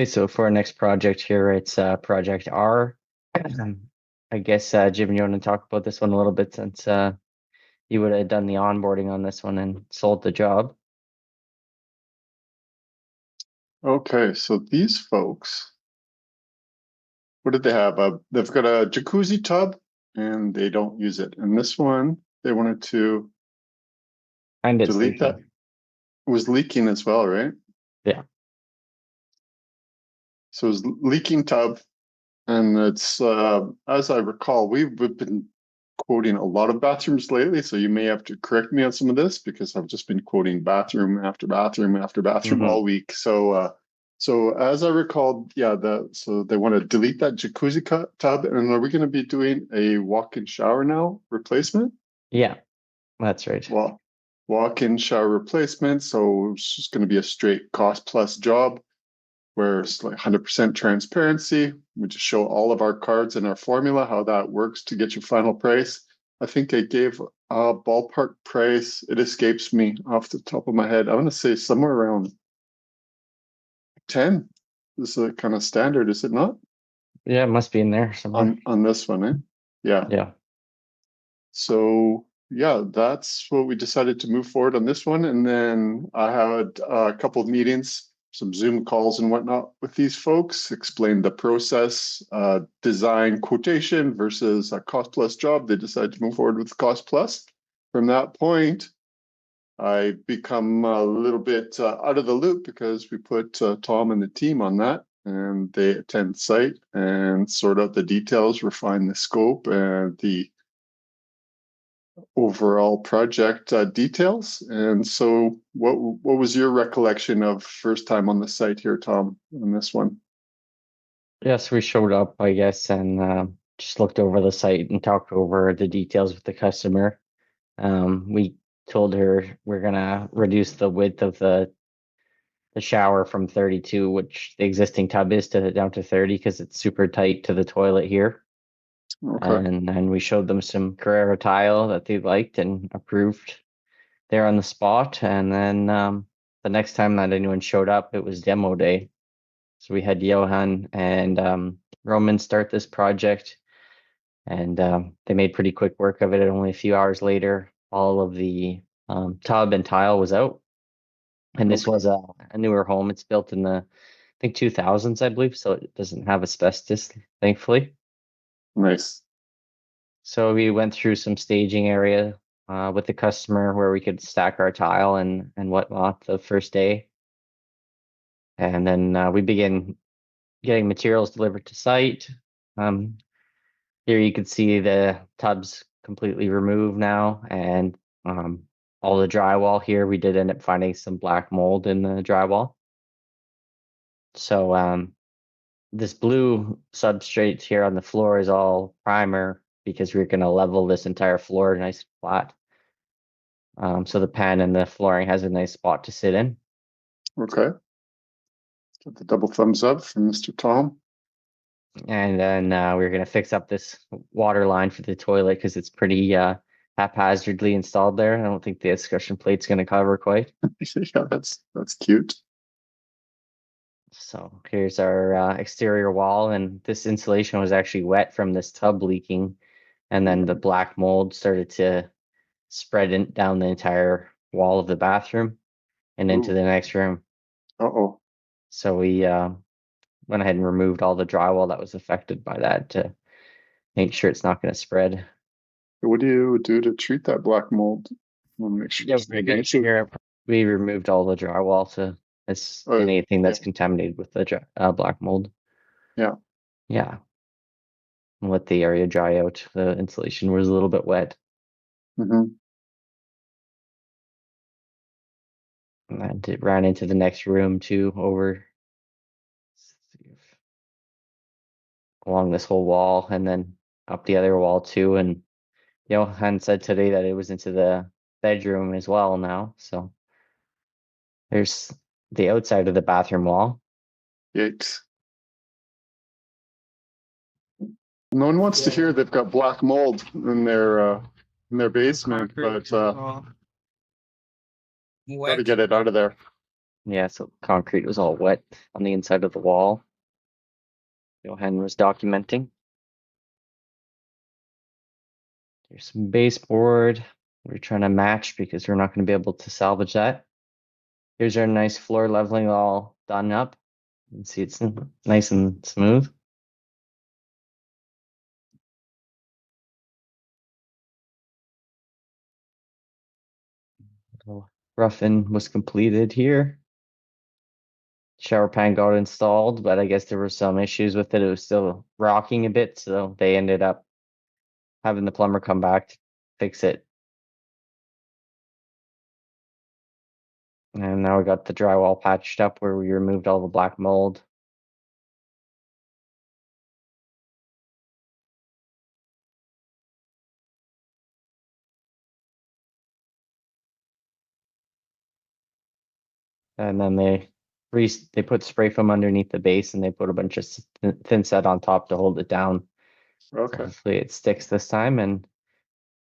Okay, so for our next project here, it's project R. I guess Jim, you want to talk about this one a little bit since you would have done the onboarding on this one and sold the job. Okay, so these folks, what did they have? They've got a jacuzzi tub and they don't use it. And this one, they wanted to And it's delete that. leaking. It was leaking as well, right? Yeah. So it was leaking tub. And it's, as I recall, we've been quoting a lot of bathrooms lately. So you may have to correct me on some of this because I've just been quoting bathroom after bathroom after bathroom Hmm. all week. So as I recalled, yeah, so they want to delete that jacuzzi tub, and are we going to be doing a walk-in shower now replacement? Yeah, that's right. Well, walk-in shower replacement. So it's just going to be a straight cost plus job where it's like 100% transparency. We just show all of our cards and our formula, how that works to get your final price. I think I gave a ballpark price. It escapes me off the top of my head. I want to say somewhere around 10. This is a kind of standard, is it not? Yeah, it must be in there somewhere. On this one, eh? Yeah. Yeah. So yeah, that's what we decided to move forward on this one. And then I had a couple of meetings, some Zoom calls and whatnot with these folks, explained the process, design quotation versus a cost plus job. They decided to move forward with cost plus. From that point, I become a little bit out of the loop because we put Tom and the team on that, and they attend site and sort out the details, refine the scope and the overall project details. And so, what was your recollection of first time on the site here, Tom, on this one? Yes, we showed up, I guess, and just looked over the site and talked over the details with the customer. We told her we're gonna reduce the width of the shower from 32, which the existing tub is, to down to 30 because it's super tight to the toilet here. Okay. And we showed them some Carrera tile that they liked and approved there on the spot. And then the next time that anyone showed up, it was demo day. So we had Johan and Roman start this project, and they made pretty quick work of it. And only a few hours later, all of the tub and tile was out. And this Okay. was a newer home. It's built in the, I think, 2000s, I believe, so it doesn't have asbestos, thankfully. Nice. So we went through some staging area with the customer where we could stack our tile and whatnot the first day. And then we began getting materials delivered to site. Um, Here you can see the tubs completely removed now, and all the drywall here. We did end up finding some black mold in the drywall. So this blue substrate here on the floor is all primer because we're going to level this entire floor nice and flat. So the pan and the flooring has a nice spot to sit in. Okay. Got the double thumbs up from Mr. Tom. And then we're going to fix up this water line for the toilet because it's pretty haphazardly installed there. I don't think the discussion plate's going to cover quite. Yeah, that's cute. So here's our exterior wall, and this insulation was actually wet from this tub leaking, and then the black mold started to spread down the entire wall of the bathroom and into Ooh. the next room. Uh-oh. So we went ahead and removed all the drywall that was affected by that to make sure it's not going to spread. What do you do to treat that black mold? I want to make sure Yeah, there's we're no gonna issue. figure out. We removed all the drywall to as Oh, anything yeah. that's contaminated with the black mold. Yeah. Yeah, and let the area dry out. The insulation was a little bit wet, Mm-hmm. and it ran into the next room too, over along this whole wall, and then up the other wall too. And Johan said today that it was into the bedroom as well now. So there's the outside of the bathroom wall. Yikes. No one wants to hear they've got black mold in their basement, but got to get it out of there. Yeah, so concrete was all wet on the inside of the wall. Johan was documenting. There's some baseboard. We're trying to match because we're not going to be able to salvage that. Here's our nice floor leveling all done up. You can see it's nice and smooth. Little rough-in was completed here. Shower pan got installed, but I guess there were some issues with it. It was still rocking a bit, so they ended up having the plumber come back to fix it. And now we got the drywall patched up where we removed all the black mold. And then they put spray foam underneath the base and they put a bunch of thin set on top to hold it down. So Okay. hopefully it sticks this time. And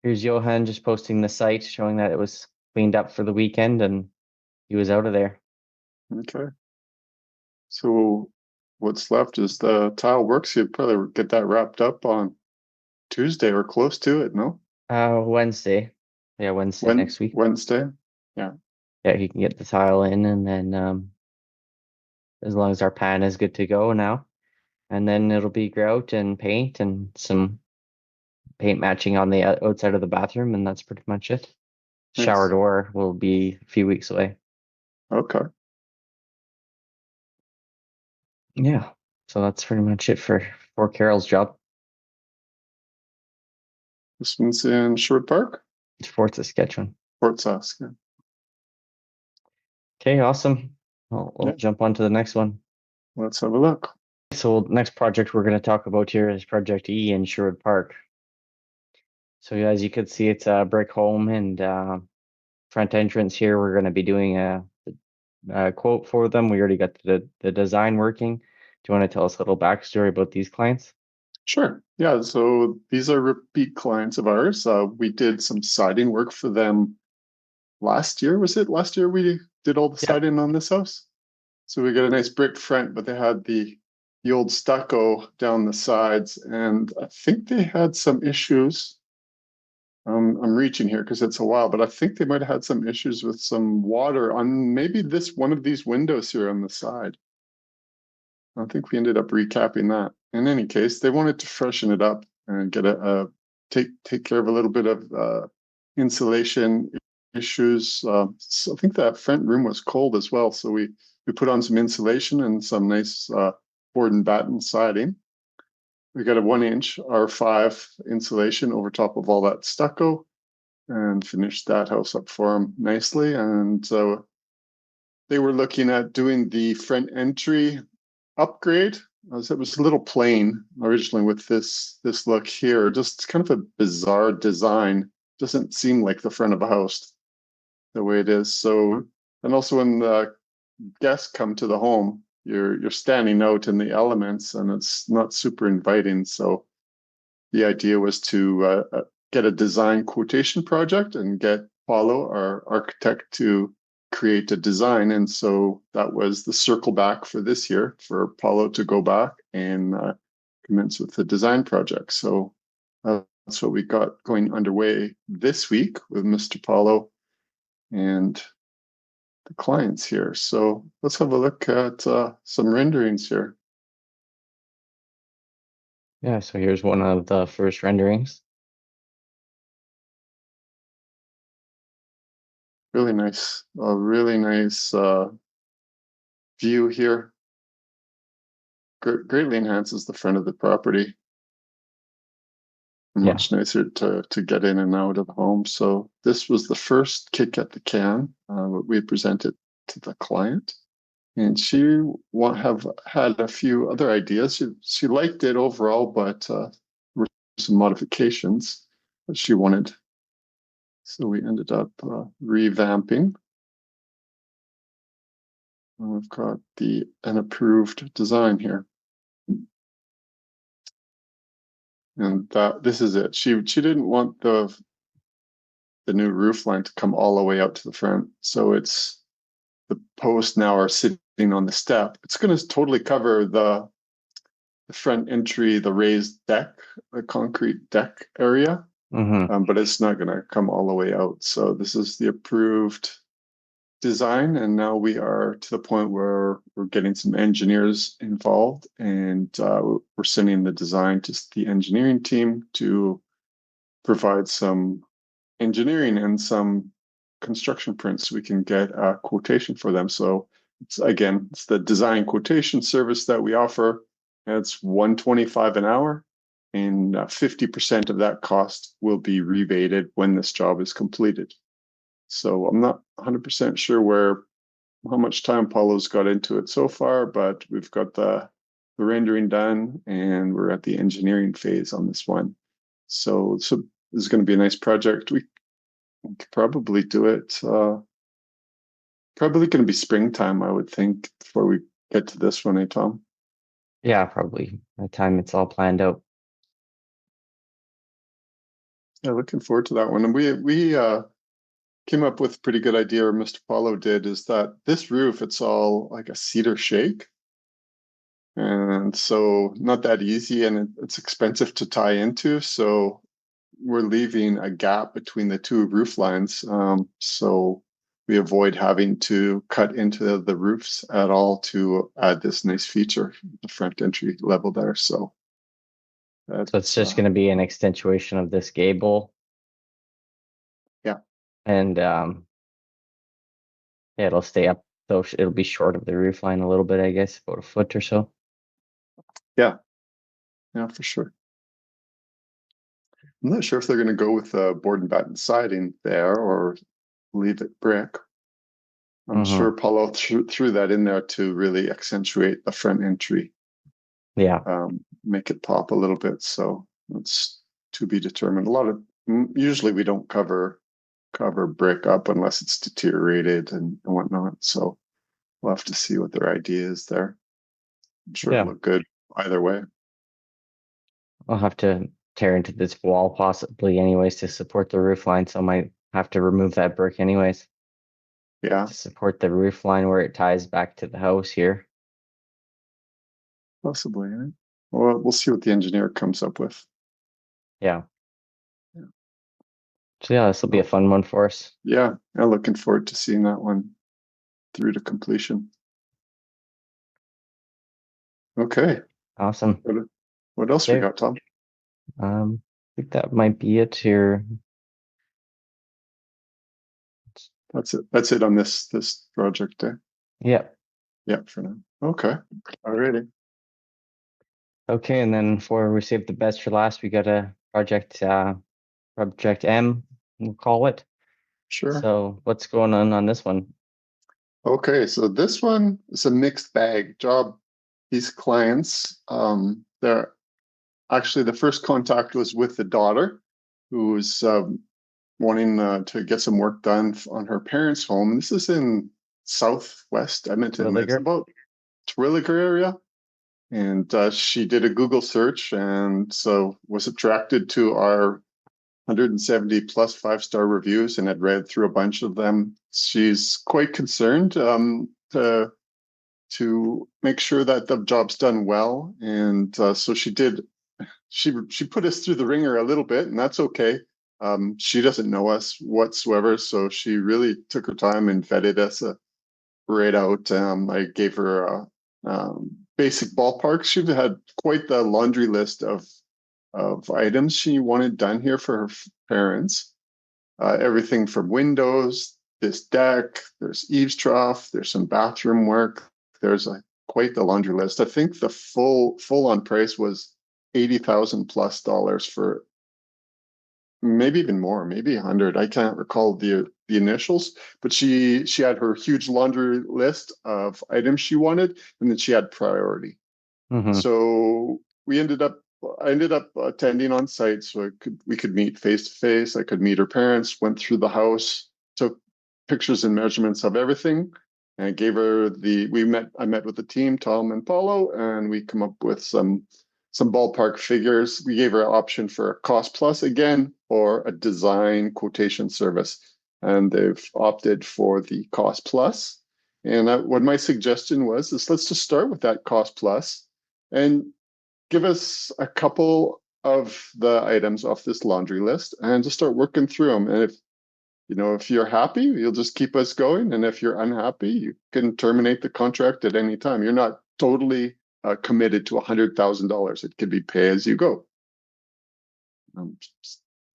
here's Johan just posting the site showing that it was cleaned up for the weekend and he was out of there. Okay. So what's left is the tile works. You'd probably get that wrapped up on Tuesday or close to it, no? Wednesday. Yeah, Wednesday When next week. Wednesday? Yeah. Yeah, he can get the tile in and then as long as our pan is good to go now. And then it'll be grout and paint and some paint matching on the outside of the bathroom, and that's pretty much it. Shower Nice. door will be a few weeks away. Okay. Yeah, so that's pretty much it for Carol's job. This one's in Sherwood Park, It's Fort Saskatchewan. Fort Sask. Yeah. Okay, awesome. We'll Yeah. jump on to the next one. Let's have a look. So next project we're going to talk about here is Project E in Sherwood Park. So as you can see, it's a brick home and front entrance here. We're going to be doing a quote for them. We already got the design working. Do you want to tell us a little backstory about these clients? Sure. Yeah. So these are repeat clients of ours. We did some siding work for them last year. Was it last year we did all the Yep. siding on this house? So we got a nice brick front, but they had the old stucco down the sides, and I think they had some issues. I'm reaching here because it's a while, but I think they might have had some issues with some water on maybe this one of these windows here on the side. I think we ended up recapping that. In any case, they wanted to freshen it up and get take care of a little bit of insulation issues. So I think that front room was cold as well, so we put on some insulation and some nice board and batten siding. We got a 1-inch R5 insulation over top of all that stucco and finished that house up for them nicely. And so they were looking at doing the front entry upgrade, as it was a little plain originally with this look here. Just kind of a bizarre design. Doesn't seem like the front of a house the way it is. So, and also when the guests come to the home, you're standing out in the elements, and it's not super inviting. So, the idea was to get a design quotation project and get Paulo, our architect, to create a design. And so that was the circle back for this year for Paulo to go back and commence with the design project. So that's what we got going underway this week with Mr. Paulo and the clients here. So let's have a look at some renderings here. Yeah, so here's one of the first renderings. Really nice view here. Greatly enhances the front of the property. Yeah, Much nicer to get in and out of the home. So this was the first kick at the can what we presented to the client, and she have had a few other ideas. She liked it overall, but there were some modifications that she wanted. So we ended up revamping. We've got an approved design here. And this is it. She didn't want the new roof line to come all the way out to the front. So it's the posts now are sitting on the step. It's going to totally cover the front entry, the raised deck, the concrete deck area, Mm-hmm. but it's not going to come all the way out. So this is the approved design, and now we are to the point where we're getting some engineers involved, and we're sending the design to the engineering team to provide some engineering and some construction prints so we can get a quotation for them. So it's the design quotation service that we offer. And it's $125 an hour, and 50% of that cost will be rebated when this job is completed. So I'm not 100% sure how much time Paulo's got into it so far, but we've got the rendering done, and we're at the engineering phase on this one. So this is going to be a nice project. We could probably do it. Probably going to be springtime, I would think, before we get to this one, eh, Tom? Yeah, probably by the time it's all planned out. Yeah, looking forward to that one. And we came up with a pretty good idea, or Mr. Paulo did, is that this roof, it's all like a cedar shake. And so not that easy, and it's expensive to tie into. So we're leaving a gap between the two roof lines. So we avoid having to cut into the roofs at all to add this nice feature, the front entry level there. So So it's that's, just going to be an extension of this gable, yeah, and yeah, it'll stay up. So it'll be short of the roof line a little bit, I guess, about a foot or so. yeah, yeah, for sure. I'm not sure if they're going to go with board and batten siding there or leave it brick. I'm Mm-hmm. sure Paulo threw that in there to really accentuate the front entry, Yeah. make it pop a little bit. So it's to be determined. Usually we don't cover brick up unless it's deteriorated and whatnot. So we'll have to see what their idea is there. I'm sure it'll Yeah. look good either way. I'll have to tear into this wall possibly anyways to support the roof line. So I might have to remove that brick anyways Yeah, to support the roof line where it ties back to the house here. possibly. Eh? Well, we'll see what the engineer comes up with. Yeah. Yeah. So yeah, this will be a fun one for us. Yeah, I'm looking forward to seeing that one through to completion. Okay. Awesome. What else we Okay. got, Tom? I think that might be it here. That's it. That's it on this project. Yeah. Yeah, for now. Okay. Alrighty. Okay, and then for we saved the best for last, we got a project M, we'll call it. Sure. So what's going on this one? Okay, so this one is a mixed bag job. These clients, they're actually the first contact was with the daughter, who was wanting to get some work done on her parents' home. And this is in southwest Edmonton. It's Williger? about Terwilliger area. And she did a Google search, and so was attracted to our 170 plus 5-star reviews and had read through a bunch of them. She's quite concerned to make sure that the job's done well, and so she did. She put us through the ringer a little bit, and that's okay. She doesn't know us whatsoever, so she really took her time and vetted us right out. I gave her a basic ballpark. She had quite the laundry list of items she wanted done here for her parents. Everything from windows, this deck, there's eaves trough, there's some bathroom work. There's quite the laundry list. I think the full on price was $80,000 plus for maybe even more, maybe 100. I can't recall the initials, but she had her huge laundry list of items she wanted, and then she had priority. Mm-hmm. So I ended up attending on site, so we could meet face to face. I could meet her parents, went through the house, took pictures and measurements of everything, and gave her I met with the team, Tom and Paulo, and we come up with some ballpark figures. We gave her an option for a cost plus again, or a design quotation service, and they've opted for the cost plus. And what my suggestion was is let's just start with that cost plus and give us a couple of the items off this laundry list and just start working through them. And if you're happy, you'll just keep us going. And if you're unhappy, you can terminate the contract at any time. You're not totally committed to $100,000. It could be pay as you go. Um,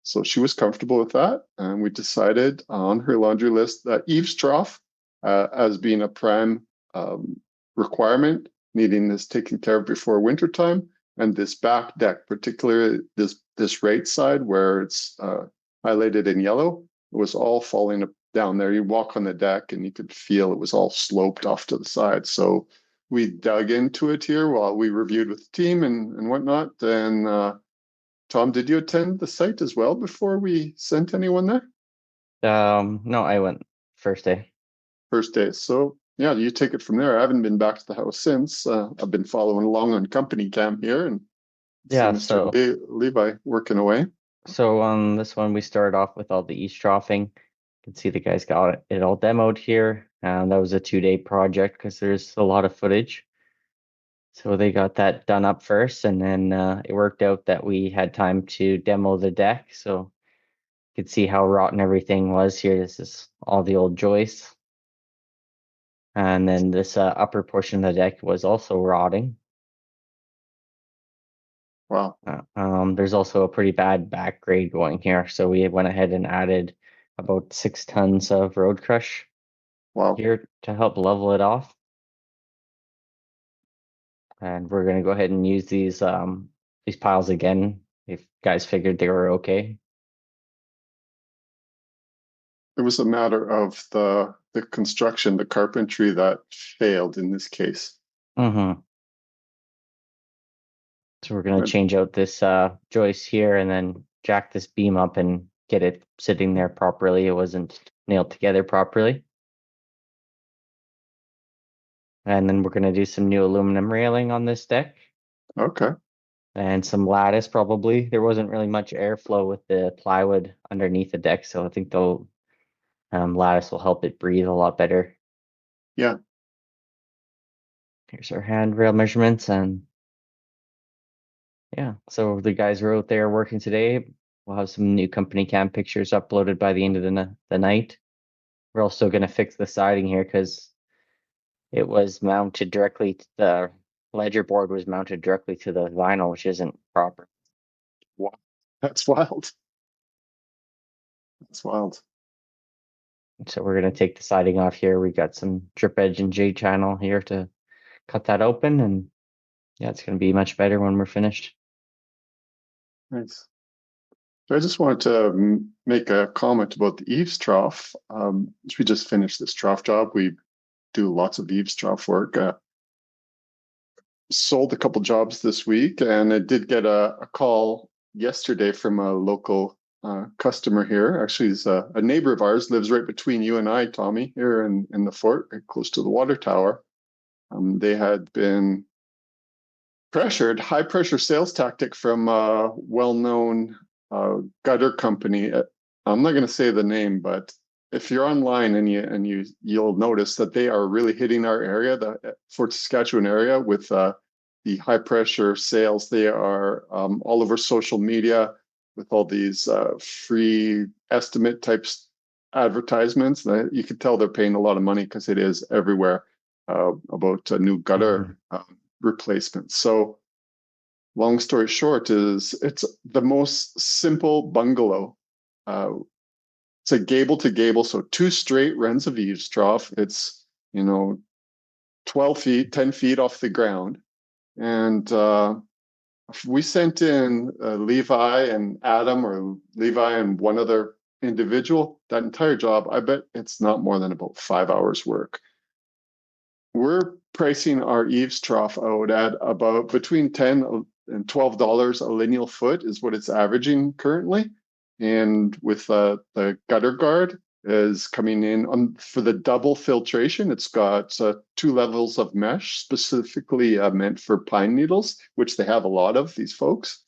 so she was comfortable with that, and we decided on her laundry list that eaves trough as being a prime requirement, needing this taken care of before wintertime, and this back deck, particularly this right side where it's highlighted in yellow, it was all falling down there. You walk on the deck and you could feel it was all sloped off to the side. So we dug into it here while we reviewed with the team and whatnot. And Tom, did you attend the site as well before we sent anyone there? No, I went first day. First day. So yeah, you take it from there. I haven't been back to the house since. I've been following along on company cam here and see Yeah, Mr. Levi working away. so on this one we started off with all the eaves troughing. You can see the guys got it all demoed here. And that was a 2-day project because there's a lot of footage. So they got that done up first, and then it worked out that we had time to demo the deck. So you could see how rotten everything was here. This is all the old joists. And then this upper portion of the deck was also rotting. Wow. There's also a pretty bad back grade going here. So we went ahead and added about 6 tons of road crush Wow. here to help level it off. And we're gonna go ahead and use these piles again if guys figured they were okay. It was a matter of the construction, the carpentry that failed in this case. Mm-hmm. So we're gonna But change out this joist here and then jack this beam up and get it sitting there properly. It wasn't nailed together properly. And then we're gonna do some new aluminum railing on this deck okay. and some lattice probably. There wasn't really much airflow with the plywood underneath the deck, so I think the lattice will help it breathe a lot better. Yeah. Here's our handrail measurements, and yeah, so the guys were out there working today. We'll have some new company cam pictures uploaded by the end of the night. We're also going to fix the siding here because it was mounted directly to the ledger board was mounted directly to the vinyl, which isn't proper. Wow. That's wild. That's wild. So we're going to take the siding off here. We got some drip edge and J channel here to cut that open, and yeah, it's going to be much better when we're finished. Nice. So I just wanted to make a comment about the eaves trough. We just finished this trough job. We do lots of eaves trough work. Sold a couple jobs this week, and I did get a call yesterday from a local customer here. Actually, he's a neighbor of ours, lives right between you and I, Tommy, here in the fort, right close to the water tower. They had been pressured, high pressure sales tactic from a well-known gutter company. I'm not going to say the name, but if you're online and you'll notice that they are really hitting our area, the Fort Saskatchewan area, with the high pressure sales. They are all over social media with all these free estimate types advertisements. You can tell they're paying a lot of money because it is everywhere about a new gutter replacement. So long story short is it's the most simple bungalow. It's a gable to gable, so 2 straight runs of eaves trough. It's 12 feet, 10 feet off the ground. And we sent in Levi and Adam, or Levi and one other individual. That entire job, I bet it's not more than about 5 hours work. We're pricing our eaves trough out at about between $10 and $12 a lineal foot is what it's averaging currently. And with the gutter guard is coming in for the double filtration. It's got 2 levels of mesh specifically meant for pine needles, which they have a lot of, these folks.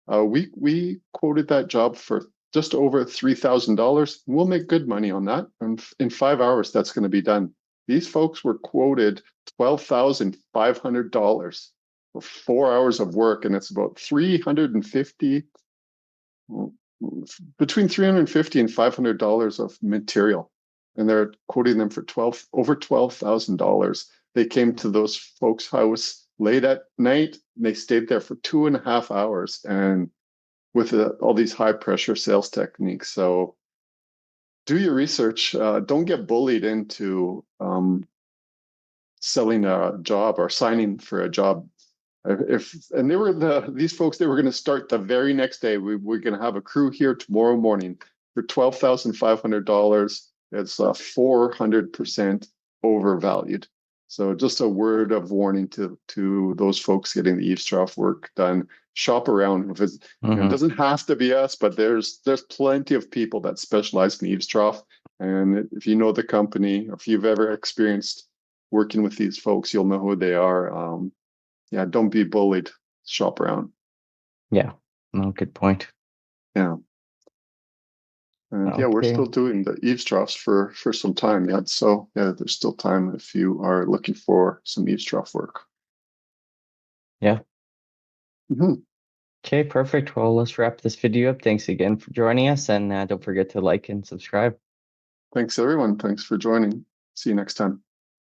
We quoted that job for just over $3,000. We'll make good money on that. And in 5 hours, that's going to be done. These folks were quoted $12,500 for 4 hours of work, and it's about 350, between 350 and $500 of material. And they're quoting them for over $12,000. They came to those folks' house late at night. And they stayed there for 2.5 hours, and with all these high pressure sales techniques. So do your research. Don't get bullied into selling a job or signing for a job. If and they were these folks, they were going to start the very next day. We're going to have a crew here tomorrow morning for $12,500. It's 400% overvalued. So just a word of warning to those folks getting the eavesdrop work done. Shop around. If it's, it doesn't have to be us, but there's plenty of people that specialize in eavesdrop. And if you know the company, or if you've ever experienced working with these folks, you'll know who they are. Yeah, don't be bullied. Shop around. Yeah. No, good point. Yeah. And yeah, we're Okay. still doing the eavesdrops for some time yet. So yeah, there's still time if you are looking for some eavesdrop work. Yeah. Mhm. Okay, perfect. Well, let's wrap this video up. Thanks again for joining us, and don't forget to like and subscribe. Thanks everyone. Thanks for joining. See you next time.